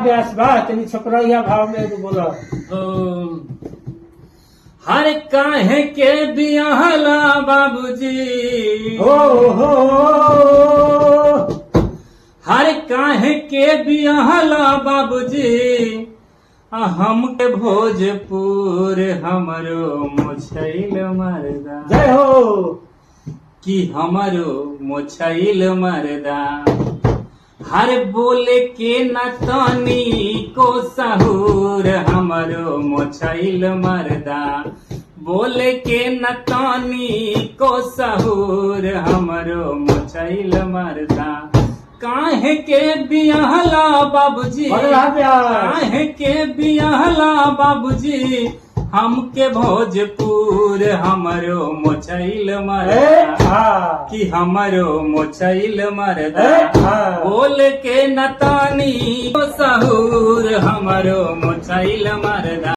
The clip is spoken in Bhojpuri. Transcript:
व्यास बा तेरी छोकरा या भाव में तू बोला हर काहे के बियाहला बाबूजी हो हर काहे के बियाहला बाबूजी हमके भोजपुर हमरो मोछैल मरदा जय हो कि हमरो मोछैल मरदा हर बोले के न तनी को सहूर हमरो मोछैल मरदा बोले के न तनी को सहूर हमरो मोछैल मरदा काहे के बियाहला बाबूजी काहे के बियाहला बाबूजी हमके भोजपुर हमरो मोछैल मरदा कि हमरो मोछैल मरदा बोल के नतानी सहूर हमरो मोछैल मरदा।